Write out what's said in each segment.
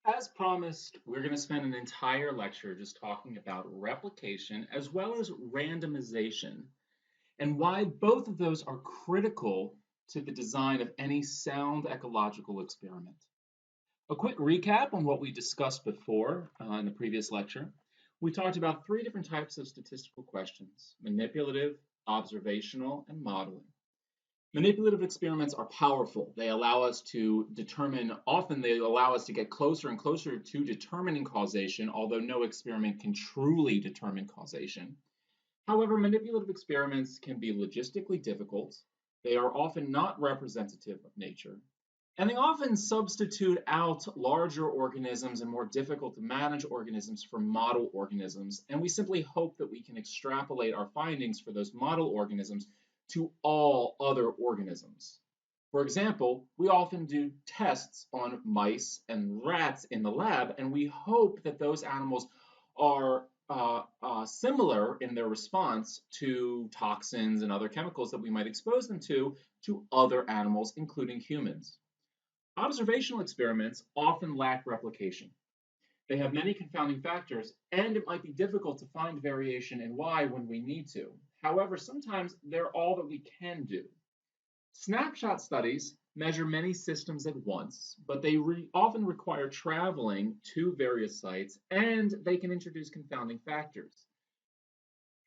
As promised, we're going to spend an entire lecture just talking about replication as well as randomization and why both of those are critical to the design of any sound ecological experiment. A quick recap on what we discussed before in the previous lecture. We talked about three different types of statistical questions: manipulative, observational, and modeling. Manipulative experiments are powerful. They allow us to determine, often they allow us to get closer and closer to determining causation, although no experiment can truly determine causation. However, manipulative experiments can be logistically difficult. They are often not representative of nature. And they often substitute out larger organisms and more difficult to manage organisms for model organisms. And we simply hope that we can extrapolate our findings for those model organisms to all other organisms. For example, we often do tests on mice and rats in the lab, and we hope that those animals are similar in their response to toxins and other chemicals that we might expose them to other animals, including humans. Observational experiments often lack replication. They have many confounding factors, and it might be difficult to find variation in Y when we need to. However, sometimes they're all that we can do. Snapshot studies measure many systems at once, but they often require traveling to various sites, and they can introduce confounding factors.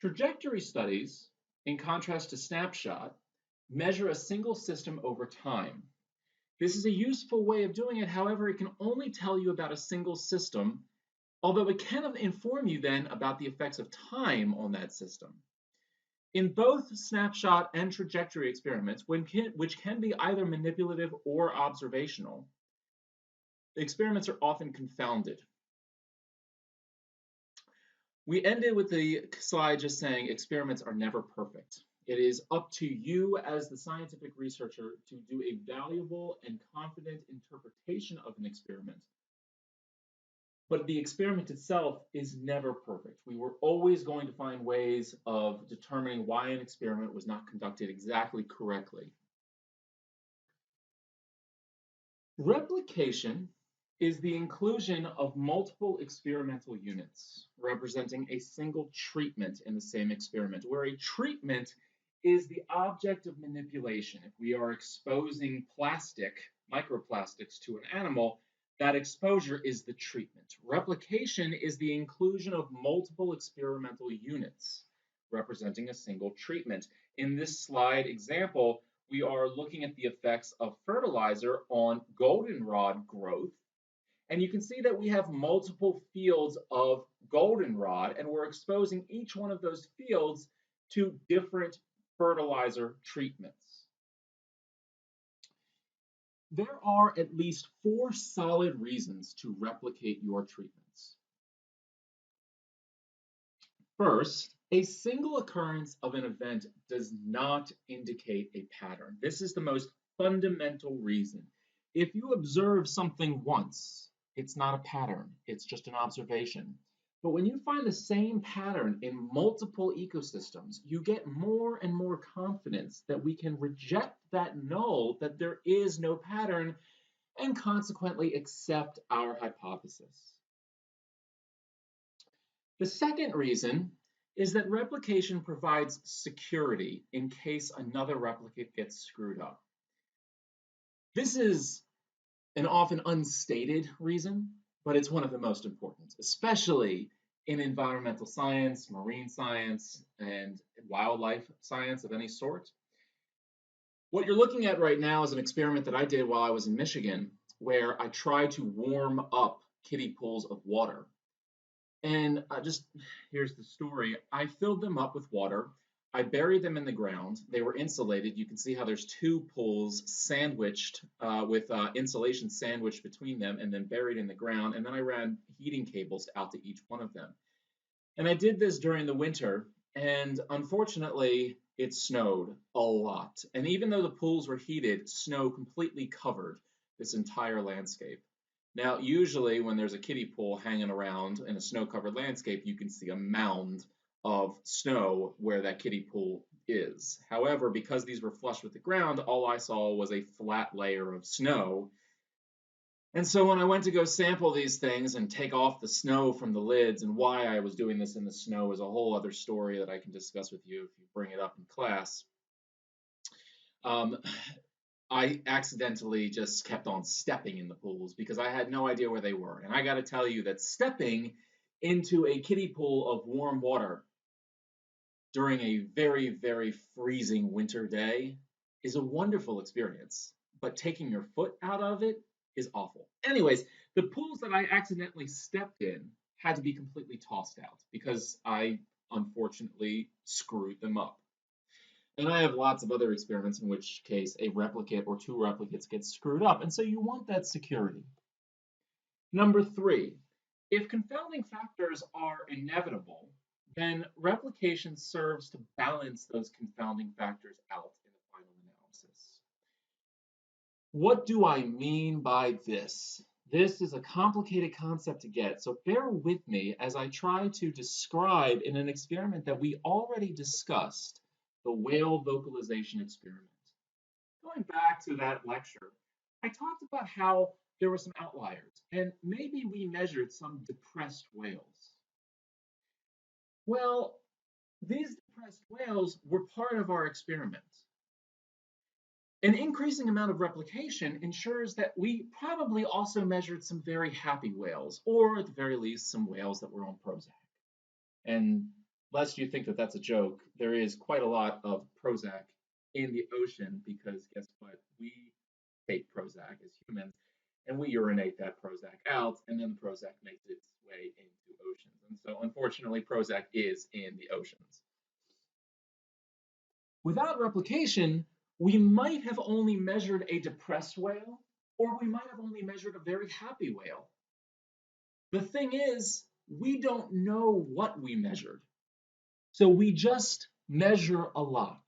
Trajectory studies, in contrast to snapshot, measure a single system over time. This is a useful way of doing it. However, it can only tell you about a single system, although it can inform you then about the effects of time on that system. In both snapshot and trajectory experiments, which can be either manipulative or observational, the experiments are often confounded. We ended with the slide just saying experiments are never perfect. It is up to you as the scientific researcher to do a valuable and confident interpretation of an experiment. But the experiment itself is never perfect. We were always going to find ways of determining why an experiment was not conducted exactly correctly. Replication is the inclusion of multiple experimental units representing a single treatment in the same experiment, where a treatment is the object of manipulation. If we are exposing microplastics to an animal, that exposure is the treatment. Replication is the inclusion of multiple experimental units representing a single treatment. In this slide example, we are looking at the effects of fertilizer on goldenrod growth. And you can see that we have multiple fields of goldenrod, and we're exposing each one of those fields to different fertilizer treatments. There are at least 4 solid reasons to replicate your treatments. First, a single occurrence of an event does not indicate a pattern. This is the most fundamental reason. If you observe something once, it's not a pattern, it's just an observation. But when you find the same pattern in multiple ecosystems, you get more and more confidence that we can reject that null, that there is no pattern, and consequently accept our hypothesis. The second reason is that replication provides security in case another replicate gets screwed up. This is an often unstated reason, but it's one of the most important, especially in environmental science, marine science, and wildlife science of any sort. What you're looking at right now is an experiment that I did while I was in Michigan, where I tried to warm up kiddie pools of water. And here's the story. I filled them up with water. I buried them in the ground. They were insulated. You can see how there's 2 pools sandwiched with insulation sandwiched between them and then buried in the ground. And then I ran heating cables out to each one of them. And I did this during the winter. And unfortunately, it snowed a lot. And even though the pools were heated, snow completely covered this entire landscape. Now, usually when there's a kiddie pool hanging around in a snow-covered landscape, you can see a mound of snow where that kiddie pool is. However, because these were flush with the ground, all I saw was a flat layer of snow. And so when I went to go sample these things and take off the snow from the lids, and why I was doing this in the snow is a whole other story that I can discuss with you if you bring it up in class. Um, I accidentally just kept on stepping in the pools because I had no idea where they were. And I got to tell you that stepping into a kiddie pool of warm water during a very, very freezing winter day is a wonderful experience. But taking your foot out of it is awful. Anyways, the pools that I accidentally stepped in had to be completely tossed out because I unfortunately screwed them up. And I have lots of other experiments in which case a replicate or two replicates get screwed up, and so you want that security. Number three, if confounding factors are inevitable, then replication serves to balance those confounding factors out in the final analysis. What do I mean by this? This is a complicated concept to get, so bear with me as I try to describe in an experiment that we already discussed, the whale vocalization experiment. Going back to that lecture, I talked about how there were some outliers, and maybe we measured some depressed whales. Well, these depressed whales were part of our experiment. An increasing amount of replication ensures that we probably also measured some very happy whales, or at the very least, some whales that were on Prozac. And lest you think that that's a joke, there is quite a lot of Prozac in the ocean because guess what? We take Prozac as humans and we urinate that Prozac out, and then the Prozac makes its way into oceans. And so, unfortunately, Prozac is in the oceans. Without replication, we might have only measured a depressed whale, or we might have only measured a very happy whale. The thing is, we don't know what we measured. So we just measure a lot.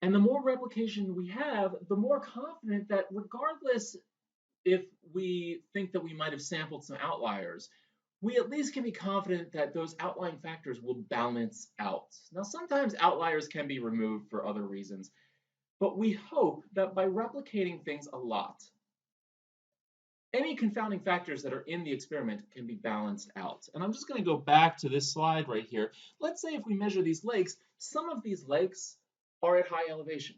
And the more replication we have, the more confident that regardless if we think that we might have sampled some outliers, we at least can be confident that those outlying factors will balance out. Now, sometimes outliers can be removed for other reasons, but we hope that by replicating things a lot, any confounding factors that are in the experiment can be balanced out. And I'm just going to go back to this slide right here. Let's say if we measure these lakes, some of these lakes are at high elevation.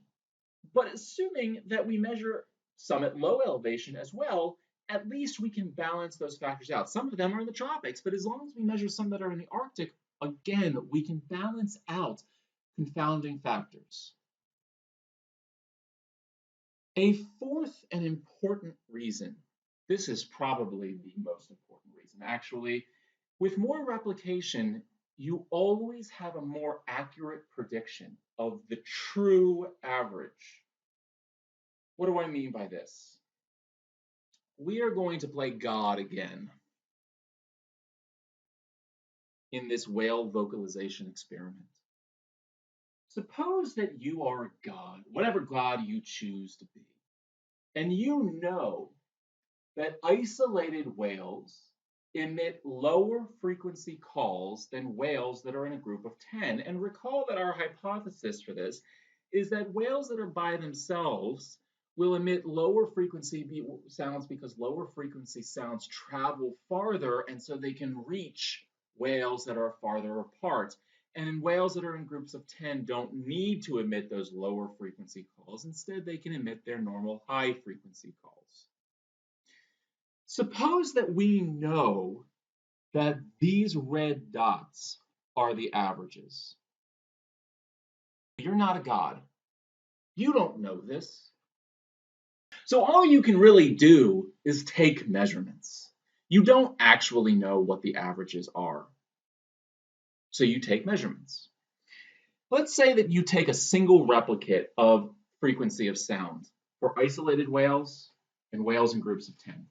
But assuming that we measure some at low elevation as well, at least we can balance those factors out. Some of them are in the tropics, but as long as we measure some that are in the Arctic, again, we can balance out confounding factors. A fourth and important reason, this is probably the most important reason, actually, with more replication, you always have a more accurate prediction of the true average. What do I mean by this? We are going to play God again in this whale vocalization experiment. Suppose that you are God, whatever God you choose to be, and you know that isolated whales emit lower frequency calls than whales that are in a group of 10. And recall that our hypothesis for this is that whales that are by themselves will emit lower frequency sounds because lower frequency sounds travel farther, and so they can reach whales that are farther apart. And whales that are in groups of 10 don't need to emit those lower frequency calls. Instead, they can emit their normal high frequency calls. Suppose that we know that these red dots are the averages. You're not a god. You don't know this. So all you can really do is take measurements. You don't actually know what the averages are. So you take measurements. Let's say that you take a single replicate of frequency of sound for isolated whales and whales in groups of 10.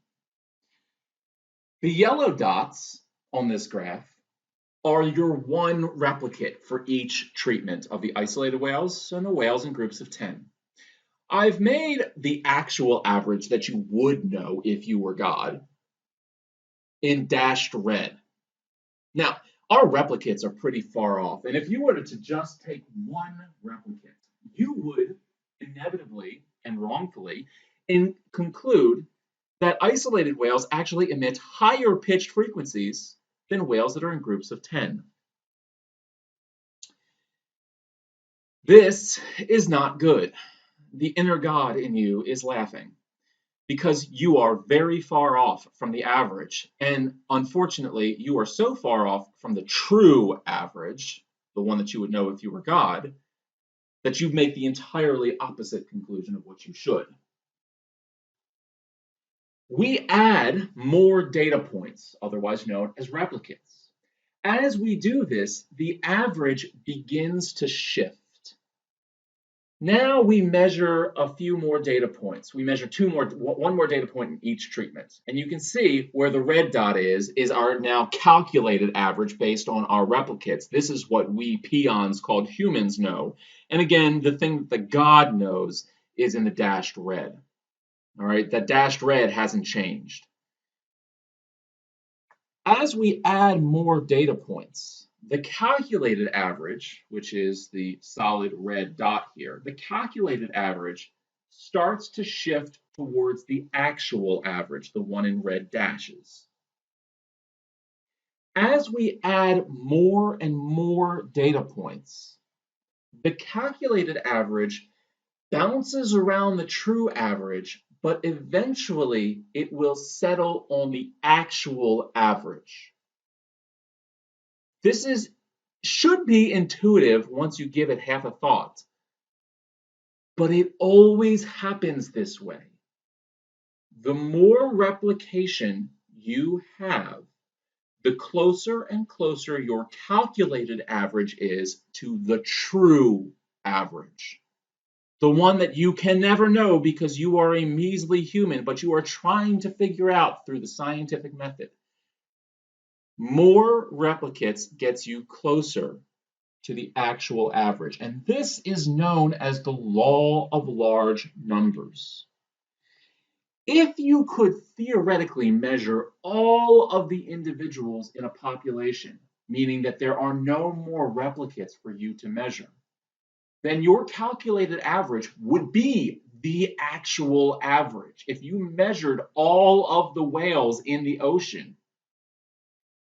The yellow dots on this graph are your one replicate for each treatment of the isolated whales and the whales in groups of 10. I've made the actual average that you would know if you were God in dashed red. Now, our replicates are pretty far off, and if you were to just take one replicate, you would inevitably and wrongfully conclude that isolated whales actually emit higher pitched frequencies than whales that are in groups of 10. This is not good. The inner God in you is laughing because you are very far off from the average. And unfortunately, you are so far off from the true average, the one that you would know if you were God, that you make the entirely opposite conclusion of what you should. We add more data points, otherwise known as replicates. As we do this, the average begins to shift. Now we measure a few more data points. We measure one more data point in each treatment. And you can see where the red dot is our now calculated average based on our replicates. This is what we peons called humans know. And again, the thing that the God knows is in the dashed red. All right, that dashed red hasn't changed. As we add more data points, the calculated average, which is the solid red dot here, the calculated average starts to shift towards the actual average, the one in red dashes. As we add more and more data points, the calculated average bounces around the true average, but eventually it will settle on the actual average. This should be intuitive once you give it half a thought, but it always happens this way. The more replication you have, the closer and closer your calculated average is to the true average. The one that you can never know because you are a measly human, but you are trying to figure out through the scientific method. More replicates gets you closer to the actual average. And this is known as the law of large numbers. If you could theoretically measure all of the individuals in a population, meaning that there are no more replicates for you to measure, then your calculated average would be the actual average. If you measured all of the whales in the ocean,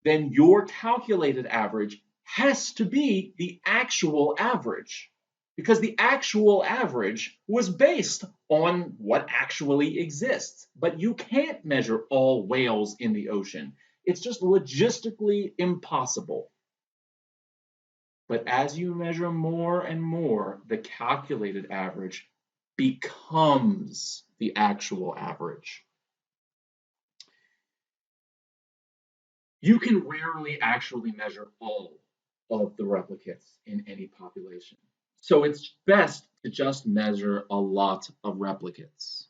then your calculated average has to be the actual average, because the actual average was based on what actually exists. But you can't measure all whales in the ocean. It's just logistically impossible. But as you measure more and more, the calculated average becomes the actual average. You can rarely actually measure all of the replicates in any population. So it's best to just measure a lot of replicates.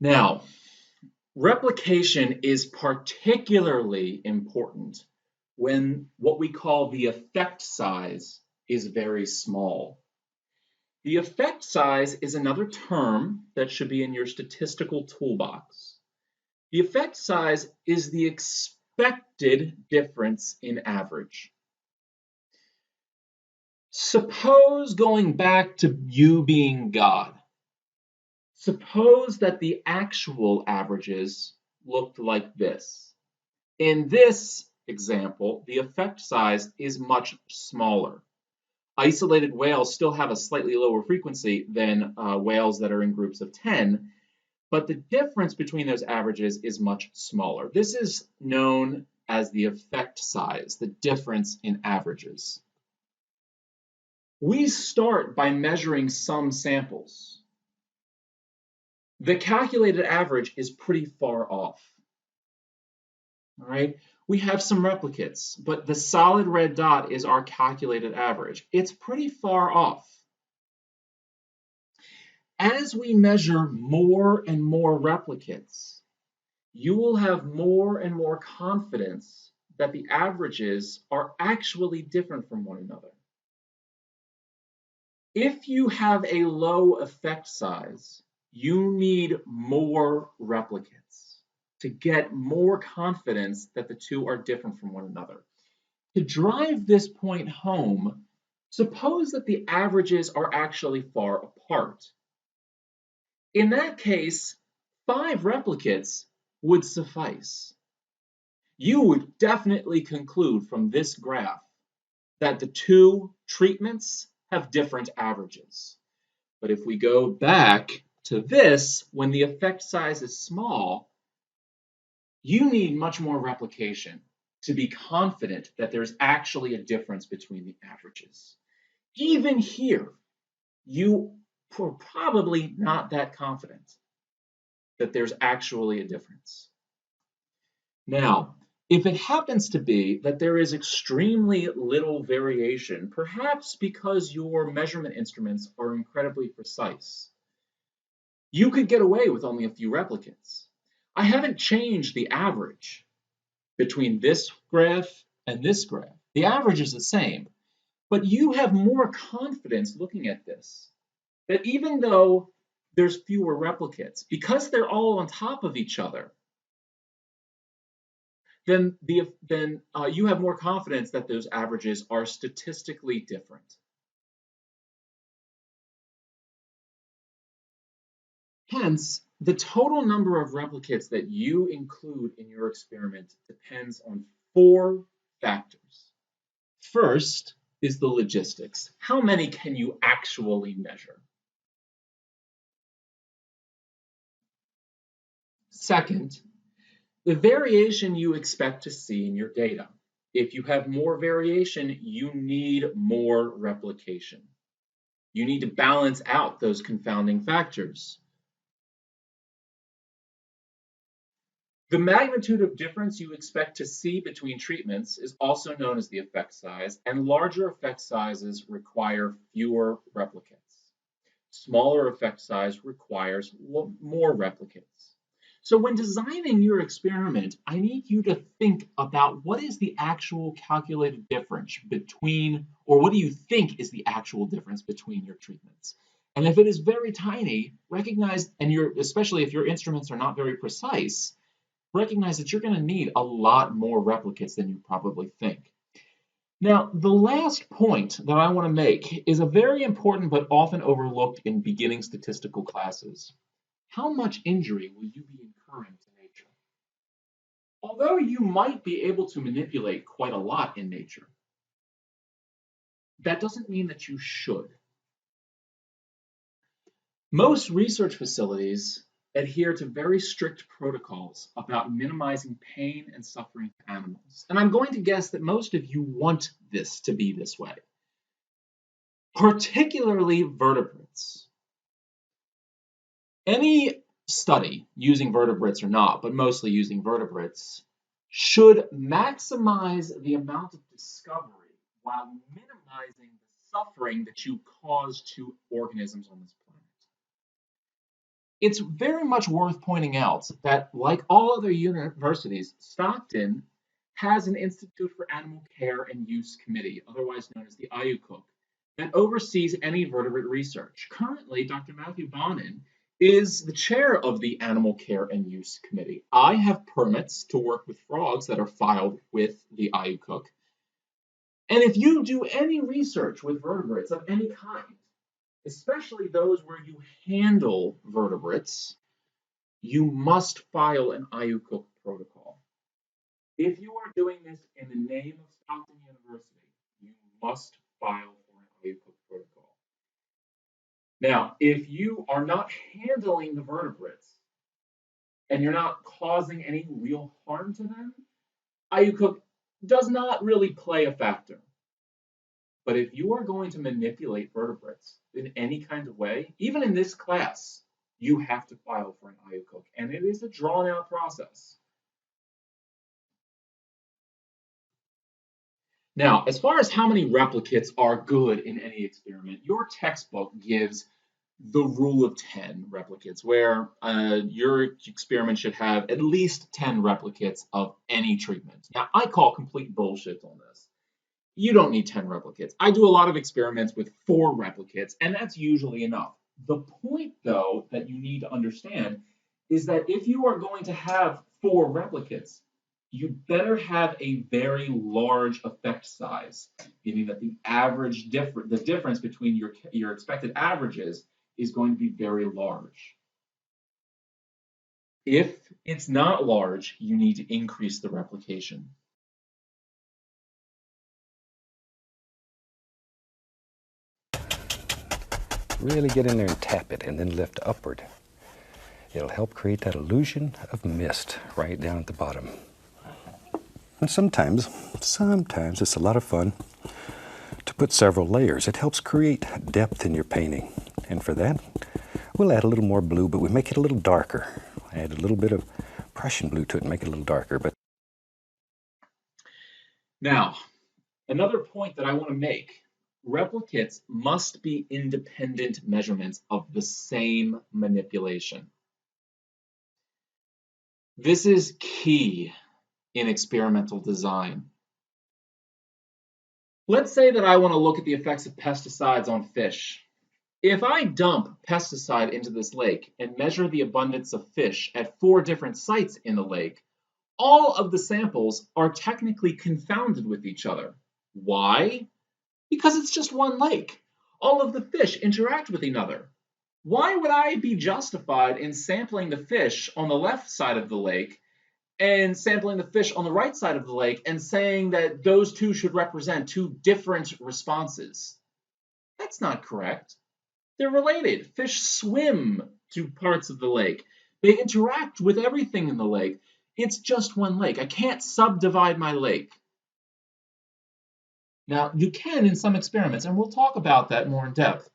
Now, replication is particularly important when what we call the effect size is very small. The effect size is another term that should be in your statistical toolbox. The effect size is the expected difference in average. Suppose, going back to you being God, suppose that the actual averages looked like this. In this example, the effect size is much smaller. Isolated whales still have a slightly lower frequency than whales that are in groups of 10, but the difference between those averages is much smaller. This is known as the effect size, the difference in averages. We start by measuring some samples. The calculated average is pretty far off. All right, we have some replicates, but the solid red dot is our calculated average. It's pretty far off. As we measure more and more replicates, you will have more and more confidence that the averages are actually different from one another. If you have a low effect size, you need more replicates to get more confidence that the two are different from one another. To drive this point home, suppose that the averages are actually far apart. In that case, 5 replicates would suffice. You would definitely conclude from this graph that the two treatments have different averages. But if we go back to this, when the effect size is small, you need much more replication to be confident that there's actually a difference between the averages. Even here, you are probably not that confident that there's actually a difference. Now, if it happens to be that there is extremely little variation, perhaps because your measurement instruments are incredibly precise, you could get away with only a few replicates. I haven't changed the average between this graph and this graph. The average is the same, but you have more confidence looking at this, that even though there's fewer replicates, because they're all on top of each other, then you have more confidence that those averages are statistically different. Hence, the total number of replicates that you include in your experiment depends on 4 factors. First is the logistics. How many can you actually measure? Second, the variation you expect to see in your data. If you have more variation, you need more replication. You need to balance out those confounding factors. The magnitude of difference you expect to see between treatments is also known as the effect size, and larger effect sizes require fewer replicates. Smaller effect size requires more replicates. So when designing your experiment, I need you to think about what is the actual calculated difference between, or what do you think is the actual difference between your treatments? And if it is very tiny, recognize, and especially if your instruments are not very precise, recognize that you're going to need a lot more replicates than you probably think. Now, the last point that I want to make is a very important but often overlooked in beginning statistical classes. How much injury will you be incurring to nature? Although you might be able to manipulate quite a lot in nature, that doesn't mean that you should. Most research facilities adhere to very strict protocols about minimizing pain and suffering to animals. And I'm going to guess that most of you want this to be this way, particularly vertebrates. Any study using vertebrates or not, but mostly using vertebrates, should maximize the amount of discovery while minimizing the suffering that you cause to organisms on this planet. It's very much worth pointing out that, like all other universities, Stockton has an Institute for Animal Care and Use Committee, otherwise known as the IUCOC, that oversees any vertebrate research. Currently, Dr. Matthew Bonin is the chair of the Animal Care and Use Committee. I have permits to work with frogs that are filed with the IUCOC. And if you do any research with vertebrates of any kind, especially those where you handle vertebrates, you must file an IUCOC protocol. If you are doing this in the name of Stockton University, you must file for an IUCOC protocol. Now, if you are not handling the vertebrates and you're not causing any real harm to them, IUCOC does not really play a factor. But if you are going to manipulate vertebrates in any kind of way, even in this class, you have to file for an IUCOC, and it is a drawn-out process. Now, as far as how many replicates are good in any experiment, your textbook gives the rule of 10 replicates, where your experiment should have at least 10 replicates of any treatment. Now, I call complete bullshit on this. You don't need 10 replicates. I do a lot of experiments with 4 replicates, and that's usually enough. The point, though, that you need to understand is that if you are going to have 4 replicates, you better have a very large effect size, meaning that the difference between your expected averages is going to be very large. If it's not large, you need to increase the replication. Really get in there and tap it and then lift upward. It'll help create that illusion of mist right down at the bottom. And sometimes it's a lot of fun to put several layers. It helps create depth in your painting. And for that, we'll add a little more blue, but we make it a little darker. Add a little bit of Prussian blue to it and make it a little darker. But Now, another point that I want to make, replicates must be independent measurements of the same manipulation. This is key in experimental design. Let's say that I want to look at the effects of pesticides on fish. If I dump pesticide into this lake and measure the abundance of fish at 4 different sites in the lake, all of the samples are technically confounded with each other. Why? Because it's just one lake. All of the fish interact with each other. Why would I be justified in sampling the fish on the left side of the lake and sampling the fish on the right side of the lake and saying that those two should represent 2 different responses? That's not correct. They're related. Fish swim to parts of the lake. They interact with everything in the lake. It's just one lake. I can't subdivide my lake. Now, you can in some experiments, and we'll talk about that more in depth.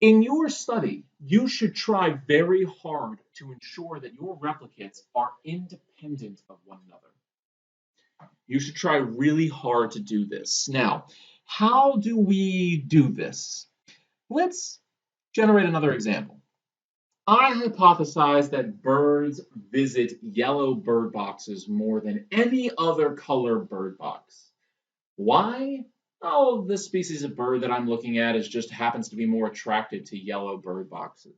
In your study, you should try very hard to ensure that your replicates are independent of one another. You should try really hard to do this. Now, how do we do this? Let's generate another example. I hypothesize that birds visit yellow bird boxes more than any other color bird box. Why? Oh, this species of bird that I'm looking at just happens to be more attracted to yellow bird boxes.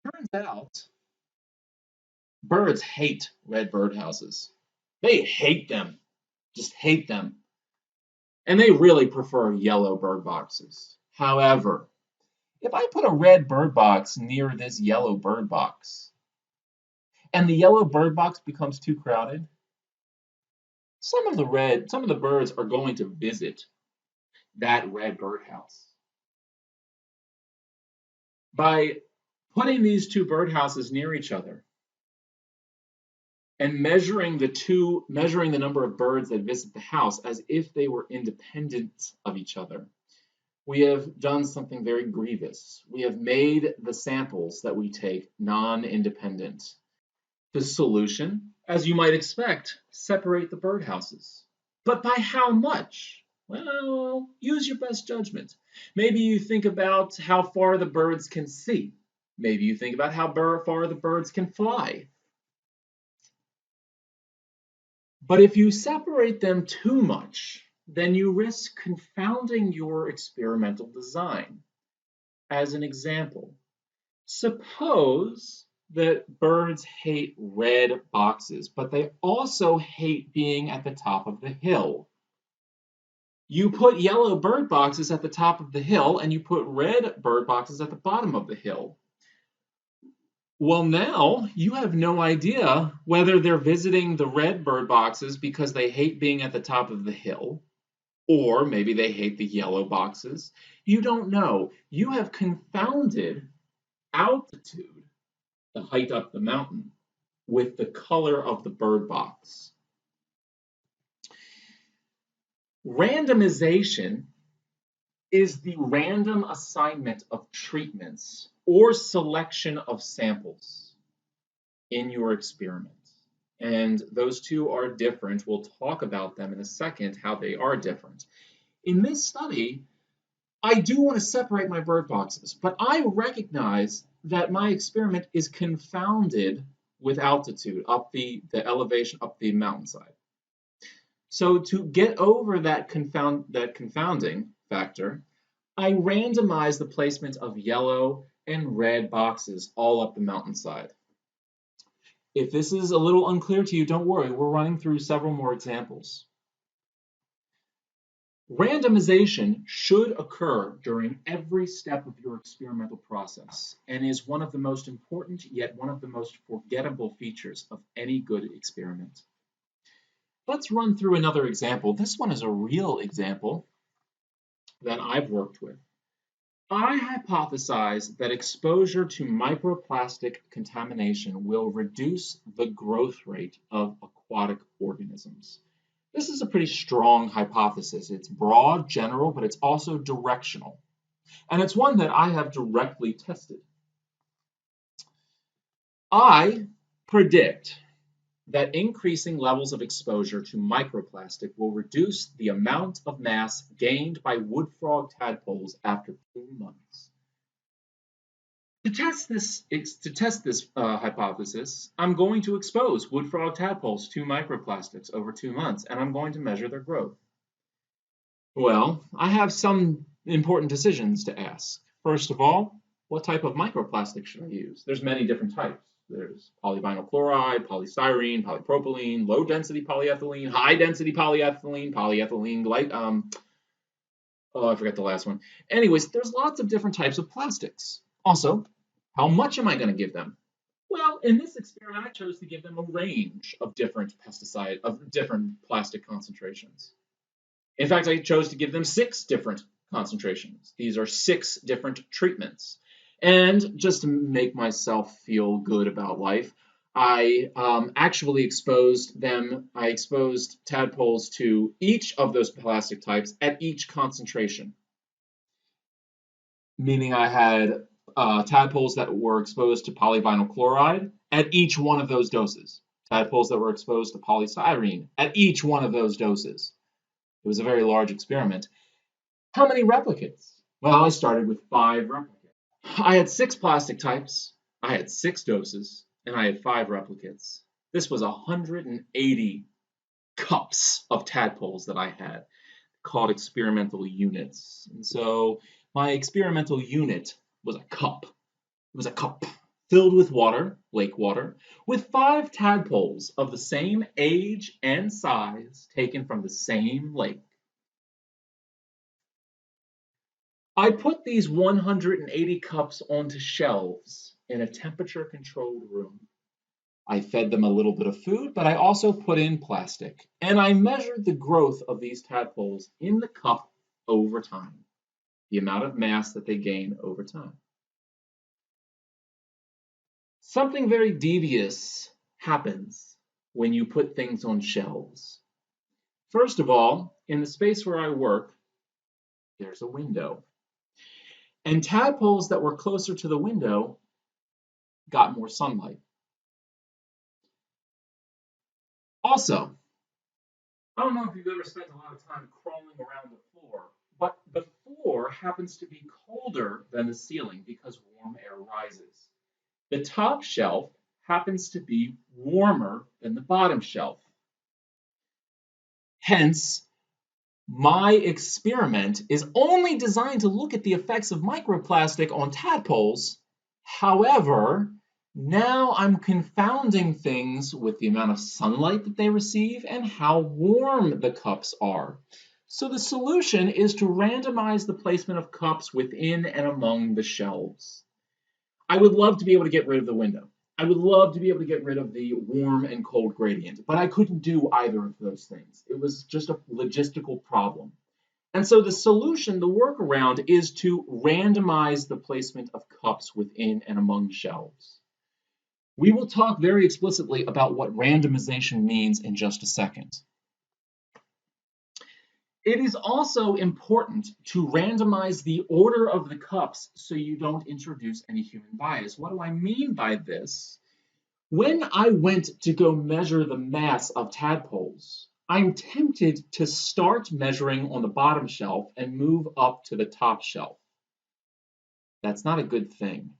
Turns out, birds hate red birdhouses. They hate them, just hate them. And they really prefer yellow bird boxes. However, if I put a red bird box near this yellow bird box, and the yellow bird box becomes too crowded, some of the birds are going to visit that red birdhouse. By putting these 2 birdhouses near each other and measuring the number of birds that visit the house as if they were independent of each other, we have done something very grievous. We have made the samples that we take non-independent. The solution, as you might expect, separate the birdhouses. But by how much? Well, use your best judgment. Maybe you think about how far the birds can see. Maybe you think about how far the birds can fly. But if you separate them too much, then you risk confounding your experimental design. As an example, suppose that birds hate red boxes, but they also hate being at the top of the hill. You put yellow bird boxes at the top of the hill and you put red bird boxes at the bottom of the hill. Well, now you have no idea whether they're visiting the red bird boxes because they hate being at the top of the hill, or maybe they hate the yellow boxes. You don't know. You have confounded altitude, the height up the mountain, with the color of the bird box. Randomization is the random assignment of treatments or selection of samples in your experiment. And those two are different. We'll talk about them in a second, how they are different. In this study, I do want to separate my bird boxes, but I recognize that my experiment is confounded with altitude, up the elevation up the mountainside. So to get over that confounding factor, I randomize the placement of yellow and red boxes all up the mountainside. If this is a little unclear to you, don't worry, we're running through several more examples. Randomization should occur during every step of your experimental process and is one of the most important yet one of the most forgettable features of any good experiment. Let's run through another example. This one is a real example that I've worked with. I hypothesize that exposure to microplastic contamination will reduce the growth rate of aquatic organisms. This is a pretty strong hypothesis. It's broad, general, but it's also directional. And it's one that I have directly tested. I predict that increasing levels of exposure to microplastic will reduce the amount of mass gained by wood frog tadpoles after 2 months. To test this hypothesis, I'm going to expose wood frog tadpoles to microplastics over 2 months, and I'm going to measure their growth. Well, I have some important decisions to ask. First of all, what type of microplastic should I use? There's many different types. There's polyvinyl chloride, polystyrene, polypropylene, low-density polyethylene, high-density polyethylene, I forgot the last one. Anyways, there's lots of different types of plastics. Also, how much am I going to give them? Well, in this experiment, I chose to give them a range of different plastic concentrations. In fact, I chose to give them 6 different concentrations. These are 6 different treatments. And just to make myself feel good about life, I actually exposed tadpoles to each of those plastic types at each concentration. Meaning I had tadpoles that were exposed to polyvinyl chloride at each one of those doses. Tadpoles that were exposed to polystyrene at each one of those doses. It was a very large experiment. How many replicates? Well, I started with 5 replicates. I had 6 plastic types, I had 6 doses, and I had 5 replicates. This was 180 cups of tadpoles that I had, called experimental units. And so my experimental unit was a cup. It was a cup filled with water, lake water, with 5 tadpoles of the same age and size taken from the same lake. I put these 180 cups onto shelves in a temperature-controlled room. I fed them a little bit of food, but I also put in plastic, and I measured the growth of these tadpoles in the cup over time, the amount of mass that they gain over time. Something very devious happens when you put things on shelves. First of all, in the space where I work, there's a window. And tadpoles that were closer to the window got more sunlight. Also, I don't know if you've ever spent a lot of time crawling around the floor, but the floor happens to be colder than the ceiling because warm air rises. The top shelf happens to be warmer than the bottom shelf. Hence, my experiment is only designed to look at the effects of microplastic on tadpoles. However, now I'm confounding things with the amount of sunlight that they receive and how warm the cups are. So the solution is to randomize the placement of cups within and among the shelves. I would love to be able to get rid of the window. I would love to be able to get rid of the warm and cold gradient, but I couldn't do either of those things. It was just a logistical problem. And so the solution, the workaround, is to randomize the placement of cups within and among shelves. We will talk very explicitly about what randomization means in just a second. It is also important to randomize the order of the cups so you don't introduce any human bias. What do I mean by this? When I went to go measure the mass of tadpoles, I'm tempted to start measuring on the bottom shelf and move up to the top shelf. That's not a good thing.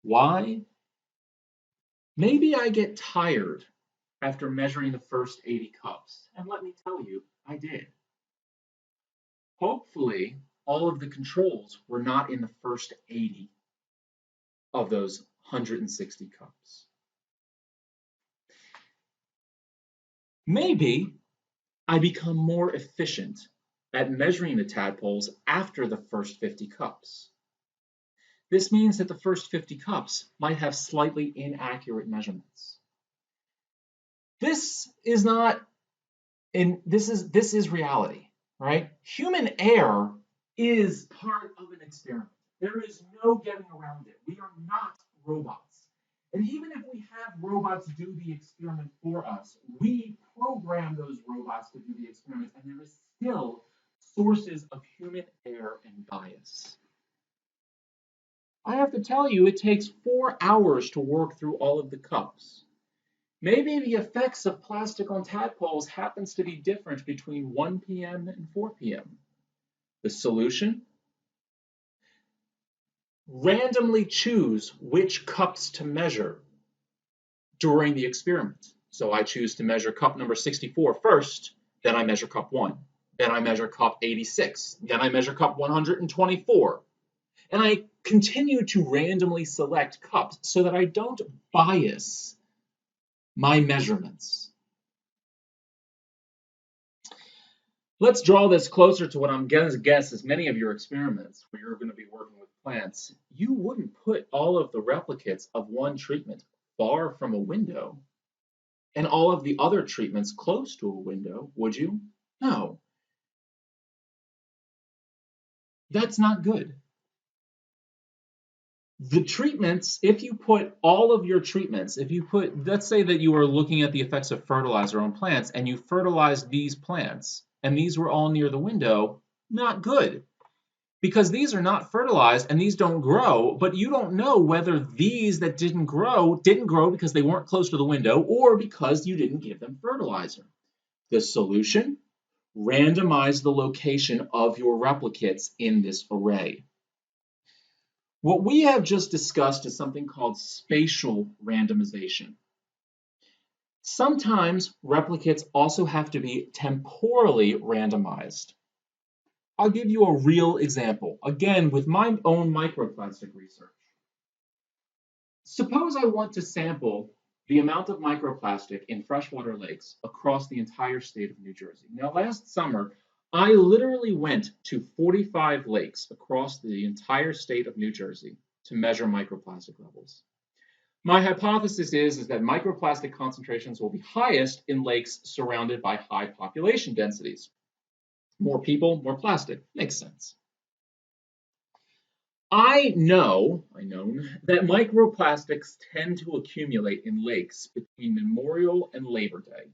Why? Maybe I get tired after measuring the first 80 cups, and let me tell you, I did. Hopefully, all of the controls were not in the first 80 of those 160 cups. Maybe I become more efficient at measuring the tadpoles after the first 50 cups. This means that the first 50 cups might have slightly inaccurate measurements. This is not this is reality, right? Human error is part of an experiment. There is no getting around it. We are not robots. And even if we have robots do the experiment for us, we program those robots to do the experiment, and there is still sources of human error and bias. I have to tell you, it takes 4 hours to work through all of the cups. Maybe the effects of plastic on tadpoles happens to be different between 1 p.m. and 4 p.m. The solution? Randomly choose which cups to measure during the experiment. So I choose to measure cup number 64 first, then I measure cup 1, then I measure cup 86, then I measure cup 124. And I continue to randomly select cups so that I don't bias my measurements. Let's draw this closer to what I'm going to guess is many of your experiments where you're going to be working with plants. You wouldn't put all of the replicates of one treatment far from a window and all of the other treatments close to a window, would you? No. That's not good. The treatments, if you put all of your treatments, let's say that you were looking at the effects of fertilizer on plants and you fertilized these plants and these were all near the window, not good. Because these are not fertilized and these don't grow, but you don't know whether these that didn't grow because they weren't close to the window or because you didn't give them fertilizer. The solution? Randomize the location of your replicates in this array. What we have just discussed is something called spatial randomization. Sometimes replicates also have to be temporally randomized. I'll give you a real example, again with my own microplastic research. Suppose I want to sample the amount of microplastic in freshwater lakes across the entire state of New Jersey. Now, last summer, I literally went to 45 lakes across the entire state of New Jersey to measure microplastic levels. My hypothesis is that microplastic concentrations will be highest in lakes surrounded by high population densities. More people, more plastic. Makes sense. I know that microplastics tend to accumulate in lakes between Memorial and Labor Day.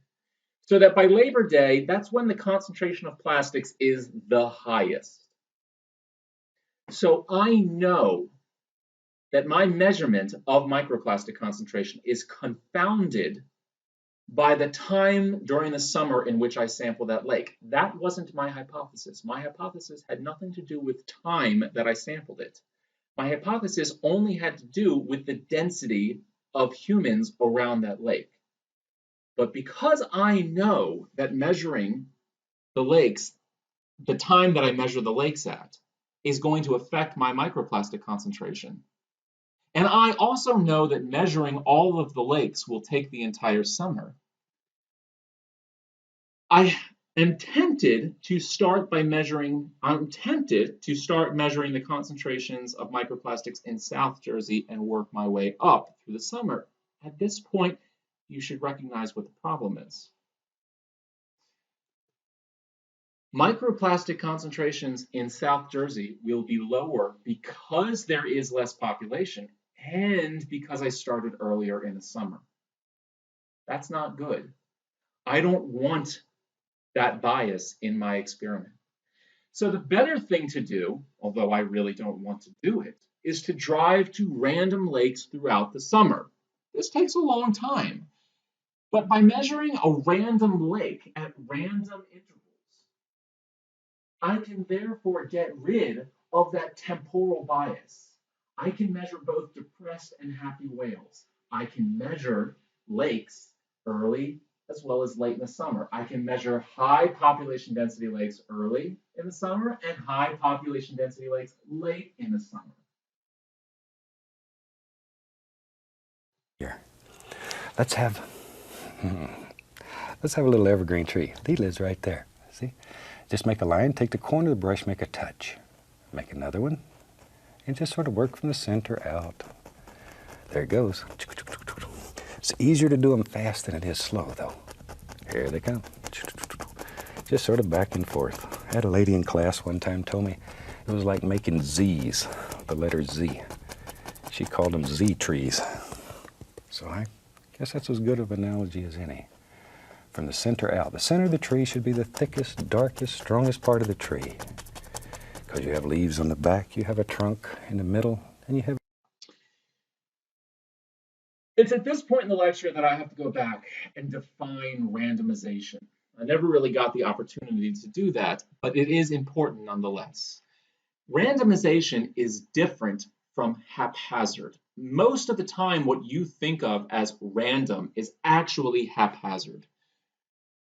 So that by Labor Day, that's when the concentration of plastics is the highest. So I know that my measurement of microplastic concentration is confounded by the time during the summer in which I sampled that lake. That wasn't my hypothesis. My hypothesis had nothing to do with time that I sampled it. My hypothesis only had to do with the density of humans around that lake. But because I know that measuring the lakes, the time that I measure the lakes at, is going to affect my microplastic concentration, and I also know that measuring all of the lakes will take the entire summer, I am tempted to start measuring the concentrations of microplastics in South Jersey and work my way up through the summer. At this point, you should recognize what the problem is. Microplastic concentrations in South Jersey will be lower because there is less population and because I started earlier in the summer. That's not good. I don't want that bias in my experiment. So the better thing to do, although I really don't want to do it, is to drive to random lakes throughout the summer. This takes a long time, but by measuring a random lake at random intervals, I can therefore get rid of that temporal bias. I can measure both depressed and happy whales. I can measure lakes early as well as late in the summer. I can measure high population density lakes early in the summer and high population density lakes late in the summer. Here, let's have a little evergreen tree. He lives right there. See? Just make a line, take the corner of the brush, make a touch. Make another one, and just sort of work from the center out. There it goes. It's easier to do them fast than it is slow, though. Here they come. Just sort of back and forth. I had a lady in class one time told me it was like making Z's, the letter Z. She called them Z trees. So I guess that's as good of an analogy as any. From the center out. The center of the tree should be the thickest, darkest, strongest part of the tree. Because you have leaves on the back, you have a trunk in the middle, and you have... It's at this point in the lecture that I have to go back and define randomization. I never really got the opportunity to do that, but it is important nonetheless. Randomization is different from haphazard. Most of the time, what you think of as random is actually haphazard.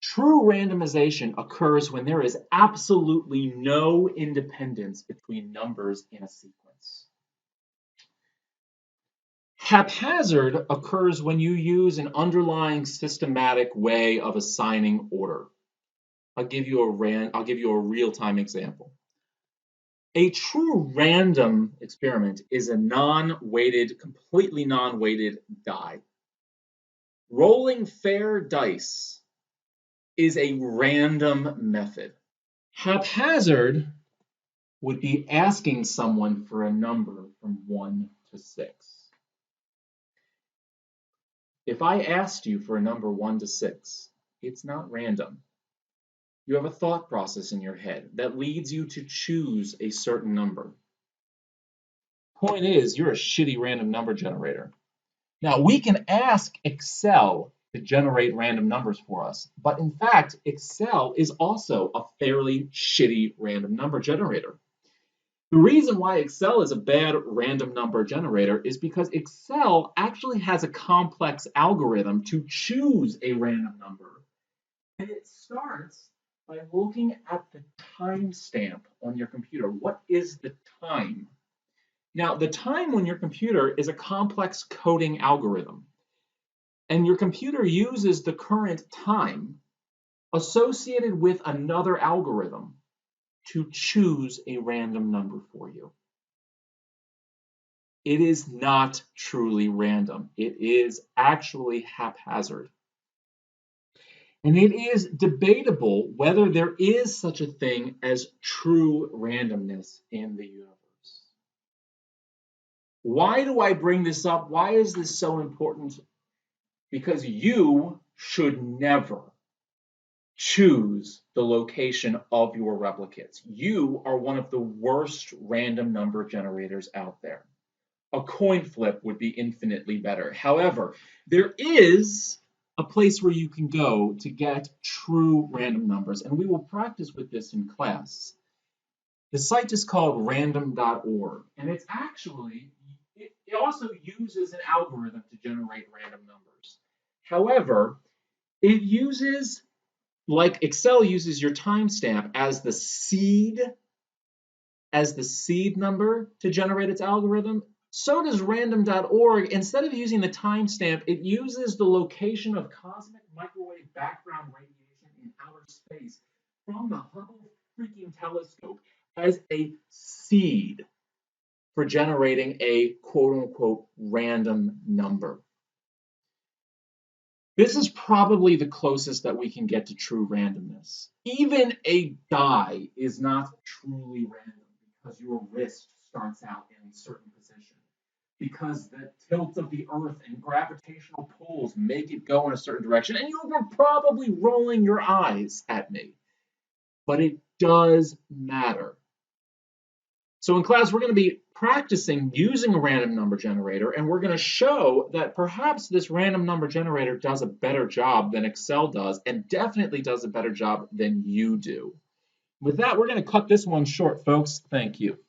True randomization occurs when there is absolutely no independence between numbers in a sequence. Haphazard occurs when you use an underlying systematic way of assigning order. I'll give you a real-time example. A true random experiment is a non-weighted, completely non-weighted die. Rolling fair dice is a random method. Haphazard would be asking someone for a number from 1 to 6. If I asked you for a number 1 to 6, it's not random. You have a thought process in your head that leads you to choose a certain number. Point is, you're a shitty random number generator. Now, we can ask Excel to generate random numbers for us, but in fact, Excel is also a fairly shitty random number generator. The reason why Excel is a bad random number generator is because Excel actually has a complex algorithm to choose a random number. And it starts by looking at the timestamp on your computer. What is the time? Now, the time on your computer is a complex coding algorithm. And your computer uses the current time associated with another algorithm to choose a random number for you. It is not truly random. It is actually haphazard. And it is debatable whether there is such a thing as true randomness in the universe. Why do I bring this up? Why is this so important? Because you should never choose the location of your replicates. You are one of the worst random number generators out there. A coin flip would be infinitely better. However, there is a place where you can go to get true random numbers, and we will practice with this in class. The site is called random.org, and it also uses an algorithm to generate random numbers. However, it uses, like Excel uses your timestamp as the seed number to generate its algorithm, so does random.org. Instead of using the timestamp, it uses the location of cosmic microwave background radiation in outer space from the Hubble freaking telescope as a seed for generating a quote-unquote random number. This is probably the closest that we can get to true randomness. Even a die is not truly random because your wrist starts out in a certain position, because the tilt of the earth and gravitational pulls make it go in a certain direction, and you were probably rolling your eyes at me. But it does matter. So in class, we're going to be practicing using a random number generator, and we're going to show that perhaps this random number generator does a better job than Excel does, and definitely does a better job than you do. With that, we're going to cut this one short, folks. Thank you.